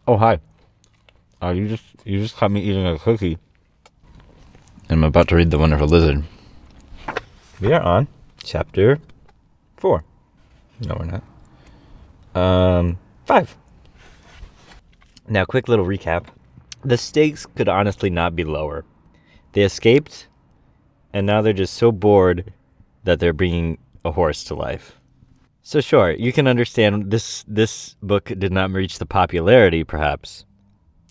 Oh, hi. You just caught me eating a cookie. And I'm about to read The Wonderful Lizard. We are on chapter 4. No, we're not. 5. Now, quick little recap. The stakes could honestly not be lower. They escaped, and now they're just so bored that they're bringing a horse to life. So sure, you can understand this book did not reach the popularity, perhaps,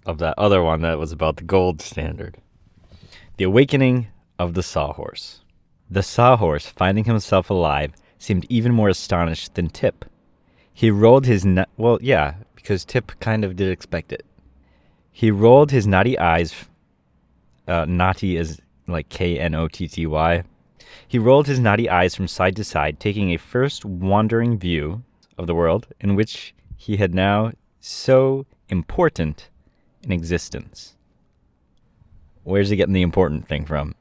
of that other one that was about the gold standard. The Awakening of the Sawhorse. The Sawhorse, finding himself alive, seemed even more astonished than Tip. He rolled his because Tip kind of did expect it. He rolled his naughty eyes. Naughty is like Knotty. He rolled his naughty eyes from side to side, taking a first wandering view of the world in which he had now so important an existence. Where's he getting the important thing from?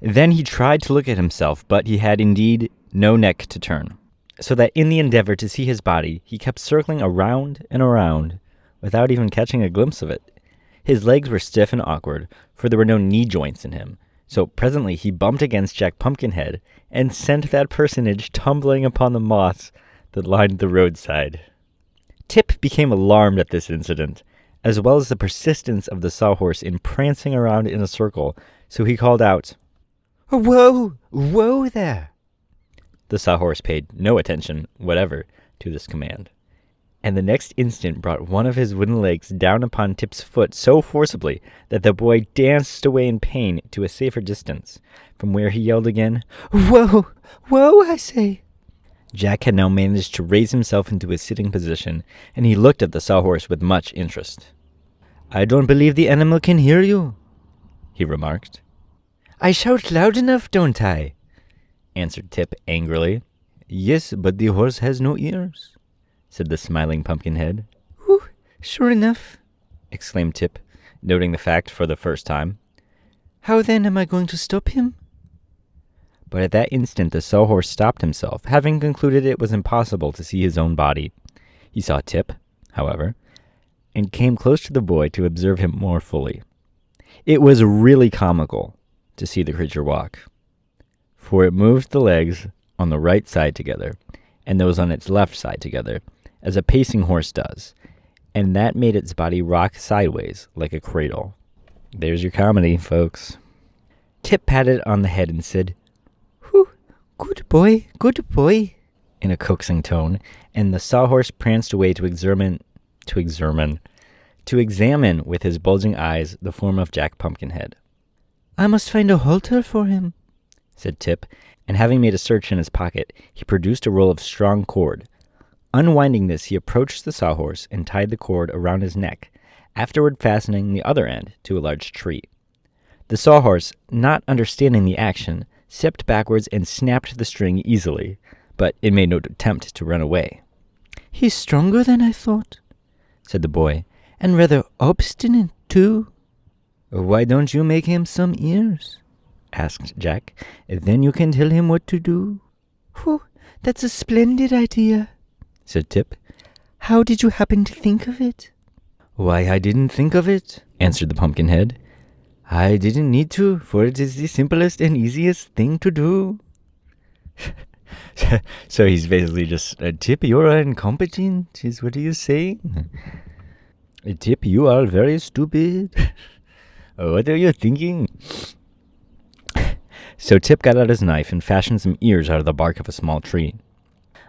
Then he tried to look at himself, but he had indeed no neck to turn, so that in the endeavor to see his body, he kept circling around and around without even catching a glimpse of it. His legs were stiff and awkward, for there were no knee joints in him. So presently he bumped against Jack Pumpkinhead and sent that personage tumbling upon the moss that lined the roadside. Tip became alarmed at this incident, as well as the persistence of the Sawhorse in prancing around in a circle, so he called out, "Whoa! Whoa there!" The Sawhorse paid no attention whatever to this command, and the next instant brought one of his wooden legs down upon Tip's foot so forcibly that the boy danced away in pain to a safer distance, from where he yelled again, "Whoa! Whoa, I say!" Jack had now managed to raise himself into a sitting position, and he looked at the Sawhorse with much interest. "I don't believe the animal can hear you," he remarked. "I shout loud enough, don't I?" answered Tip angrily. "Yes, but the horse has no ears," said the smiling Pumpkinhead. "Ooh, sure enough," exclaimed Tip, noting the fact for the first time. "How then am I going to stop him?" But at that instant the Sawhorse stopped himself, having concluded it was impossible to see his own body. He saw Tip, however, and came close to the boy to observe him more fully. It was really comical to see the creature walk, for it moved the legs on the right side together, and those on its left side together, as a pacing horse does, and that made its body rock sideways like a cradle. There's your comedy, folks. Tip patted it on the head and said, "Whew, good boy, in a coaxing tone, and the Sawhorse pranced away to examine with his bulging eyes the form of Jack Pumpkinhead. "I must find a halter for him," said Tip, and having made a search in his pocket, he produced a roll of strong cord. Unwinding this, he approached the Sawhorse and tied the cord around his neck, afterward fastening the other end to a large tree. The Sawhorse, not understanding the action, stepped backwards and snapped the string easily, but it made no attempt to run away. "He's stronger than I thought," said the boy, "and rather obstinate, too." "Why don't you make him some ears?" asked Jack. "Then you can tell him what to do." "Whew, that's a splendid idea," said Tip. "How did you happen to think of it?" "Why, I didn't think of it," answered the Pumpkinhead. "I didn't need to, for it is the simplest and easiest thing to do." So he's basically just, "Tip, you're incompetent, is what he is saying. Tip, you are very stupid. What are you thinking?" So Tip got out his knife and fashioned some ears out of the bark of a small tree.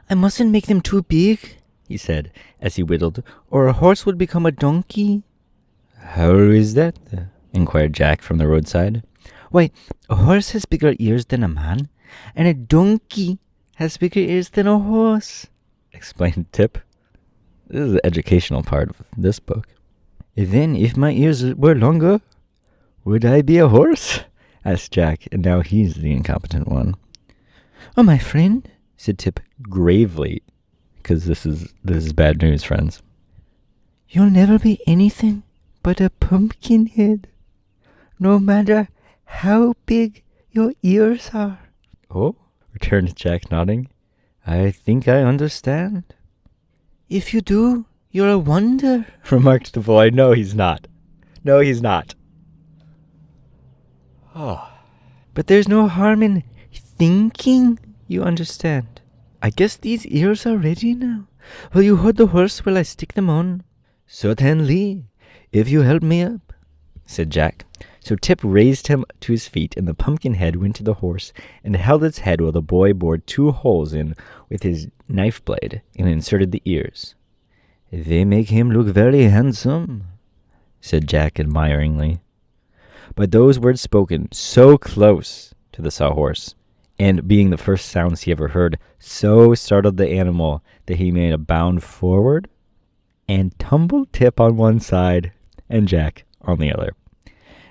"I mustn't make them too big," he said, as he whittled, "or a horse would become a donkey." "How is that?" inquired Jack from the roadside. "Why, a horse has bigger ears than a man, and a donkey has bigger ears than a horse," explained Tip. This is the educational part of this book. "Then, if my ears were longer, would I be a horse?" asked Jack, and now he's the incompetent one. "Oh, my friend," said Tip gravely, because this is bad news, friends. "You'll never be anything but a pumpkinhead, no matter how big your ears are." "Oh," returned Jack, nodding. "I think I understand." "If you do, You're a wonder, remarked the boy. No, he's not. No, he's not. Oh. But there's no harm in thinking, you understand. I guess these ears are ready now. Will you hold the horse while I stick them on? Certainly, if you help me up, said Jack. So Tip raised him to his feet, and the pumpkin head went to the horse and held its head while the boy bored 2 holes in with his knife blade and inserted the ears. They make him look very handsome, said Jack admiringly. But those words spoken so close to the sawhorse, and being the first sounds he ever heard, so startled the animal that he made a bound forward and tumbled Tip on one side and Jack on the other.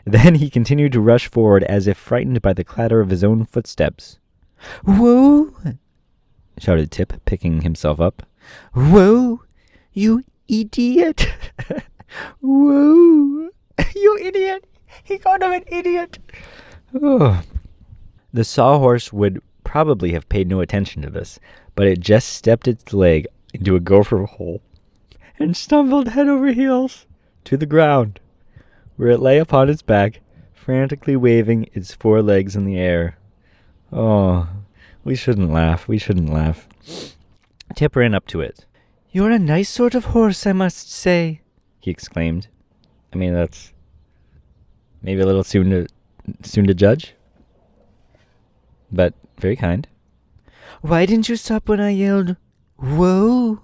Then he continued to rush forward as if frightened by the clatter of his own footsteps. Whoa! Shouted Tip, picking himself up. Whoa! You idiot! Whoa! You idiot! He called him an idiot! Oh. The sawhorse would probably have paid no attention to this, but it just stepped its leg into a gopher hole and stumbled head over heels to the ground, where it lay upon its back, frantically waving its 4 legs in the air. Oh, we shouldn't laugh. Tip ran up to it. You're a nice sort of horse, I must say, he exclaimed. I mean, that's maybe a little soon to judge, but very kind. Why didn't you stop when I yelled, whoa?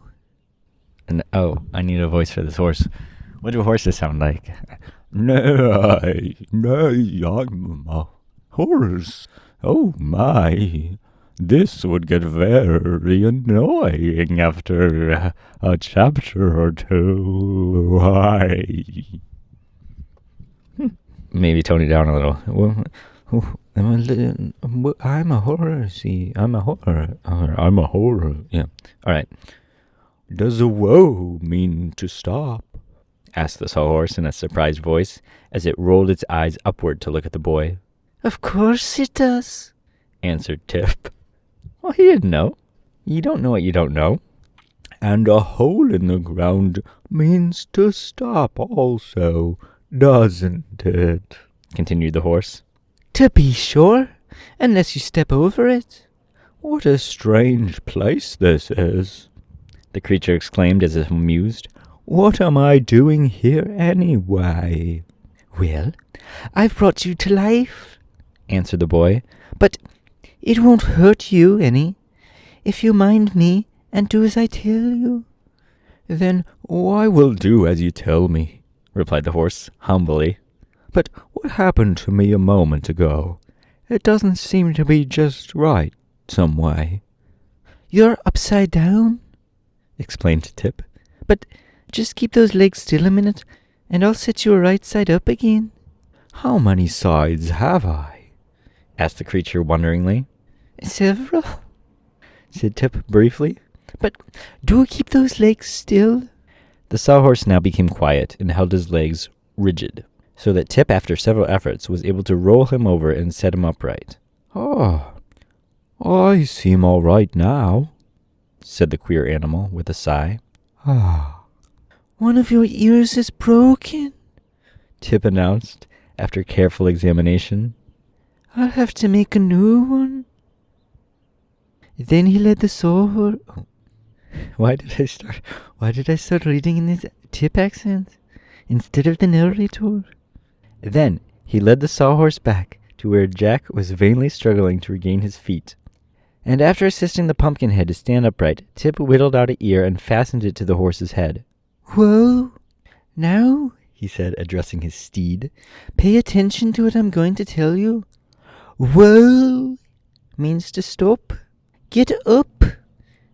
And I need a voice for this horse. What do horses sound like? Nay, I'm a horse. Oh my, this would get very annoying after a chapter or 2. Why? Maybe tone it down a little. I'm a horsey. I'm a horror. Yeah. All right. Does a whoa mean to stop? Asked the sawhorse in a surprised voice as it rolled its eyes upward to look at the boy. Of course it does, answered Tip. Well, he didn't know. You don't know what you don't know. And a hole in the ground means to stop also, doesn't it? Continued the horse. To be sure, unless you step over it. What a strange place this is, the creature exclaimed as if amused. What am I doing here anyway? Well, I've brought you to life, answered the boy, but it won't hurt you any, if you mind me and do as I tell you. Then I will do as you tell me, replied the horse, humbly. But what happened to me a moment ago? It doesn't seem to be just right, some way. You're upside down, explained Tip, but just keep those legs still a minute, and I'll set you right side up again. How many sides have I? Asked the creature wonderingly. Several, said Tip briefly, but do keep those legs still. The sawhorse now became quiet and held his legs rigid, so that Tip, after several efforts, was able to roll him over and set him upright. Oh, I seem all right now, said the queer animal with a sigh. Ah. One of your ears is broken, Tip announced after careful examination. I'll have to make a new one. Then he led the sawhorse. Why did I start reading in this Tip accent instead of the narrator? Then he led the sawhorse back to where Jack was vainly struggling to regain his feet. And after assisting the pumpkinhead to stand upright, Tip whittled out an ear and fastened it to the horse's head. Whoa! Now, he said, addressing his steed, pay attention to what I'm going to tell you. Whoa means to stop. Get up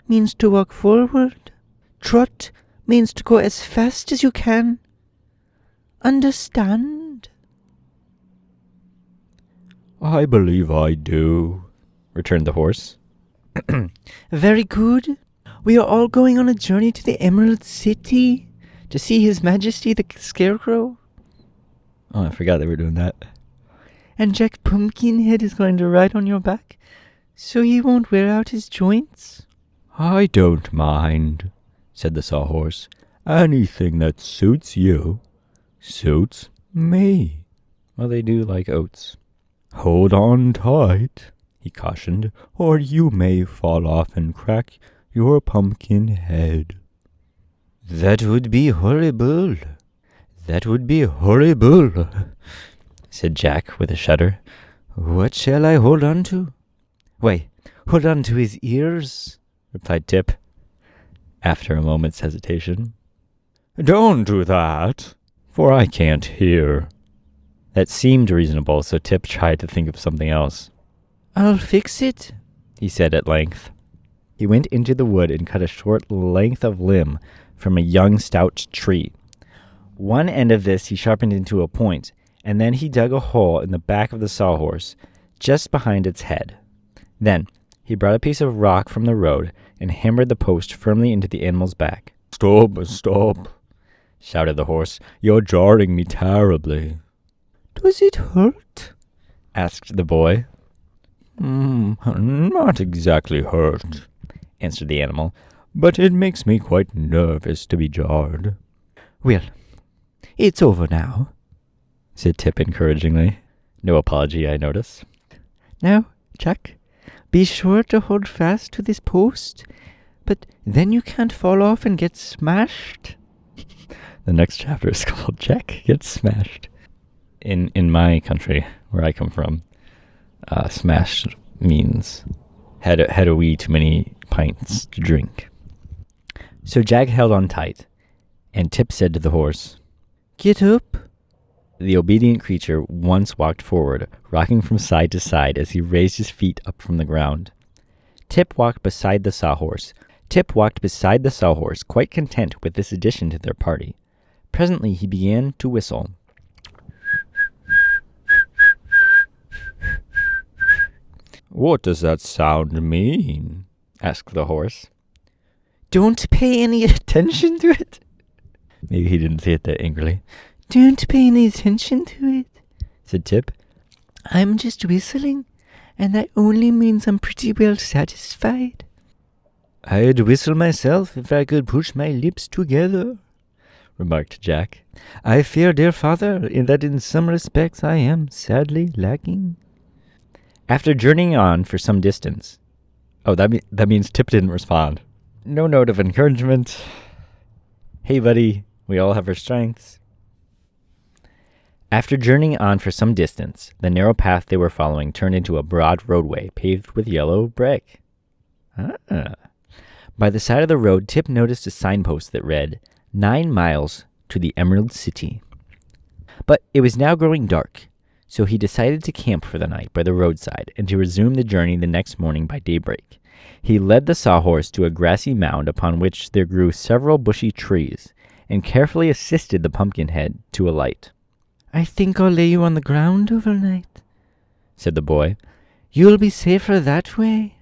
means to walk forward. Trot means to go as fast as you can. Understand? I believe I do, returned the horse. Very good. We are all going on a journey to the Emerald City to see His Majesty the Scarecrow. Oh, I forgot they were doing that. And Jack Pumpkinhead is going to ride on your back, so he won't wear out his joints. I don't mind, said the sawhorse. Anything that suits you suits me. Well, they do like oats. Hold on tight, he cautioned, or you may fall off and crack your pumpkin head. That would be horrible. That would be horrible, said Jack with a shudder. What shall I hold on to? Why, hold on to his ears, replied Tip, after a moment's hesitation. Don't do that, for I can't hear. That seemed reasonable, so Tip tried to think of something else. I'll fix it, he said at length. He went into the wood and cut a short length of limb from a young stout tree. One end of this he sharpened into a point, and then he dug a hole in the back of the sawhorse, just behind its head. Then he brought a piece of rock from the road and hammered the post firmly into the animal's back. Stop, stop, shouted the horse. You're jarring me terribly. Does it hurt? Asked the boy. Not exactly hurt, answered the animal, but it makes me quite nervous to be jarred. Well, it's over now, said Tip encouragingly. No apology, I notice. Now, Jack, be sure to hold fast to this post, but then you can't fall off and get smashed. The next chapter is called Jack Gets Smashed. In my country, where I come from, smashed means had a wee too many pints to drink. So Jack held on tight, and Tip said to the horse, Get up. The obedient creature once walked forward, rocking from side to side as he raised his feet up from the ground. Tip walked beside the sawhorse, quite content with this addition to their party. Presently he began to whistle. What does that sound mean? Asked the horse. Don't pay any attention to it. Maybe he didn't say it that angrily. Don't pay any attention to it, said Tip. I'm just whistling, and that only means I'm pretty well satisfied. I'd whistle myself if I could push my lips together, remarked Jack. I fear, dear father, that in some respects I am sadly lacking. After journeying on for some distance... Oh, that means Tip didn't respond. No note of encouragement. Hey, buddy, we all have our strengths. After journeying on for some distance, the narrow path they were following turned into a broad roadway paved with yellow brick. By the side of the road, Tip noticed a signpost that read, 9 miles to the Emerald City. But it was now growing dark, so he decided to camp for the night by the roadside and to resume the journey the next morning by daybreak. He led the sawhorse to a grassy mound upon which there grew several bushy trees, and carefully assisted the pumpkinhead to alight. I think I'll lay you on the ground overnight, said the boy. You'll be safer that way.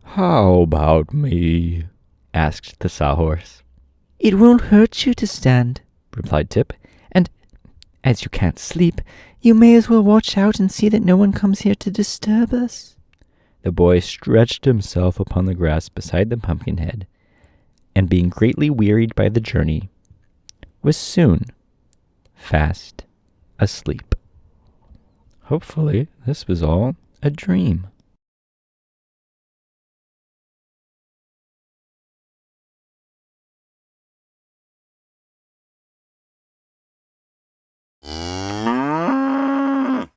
How about me? Asked the sawhorse. It won't hurt you to stand, replied Tip, and as you can't sleep, you may as well watch out and see that no one comes here to disturb us. The boy stretched himself upon the grass beside the pumpkinhead, and being greatly wearied by the journey, was soon fast asleep. Hopefully, this was all a dream.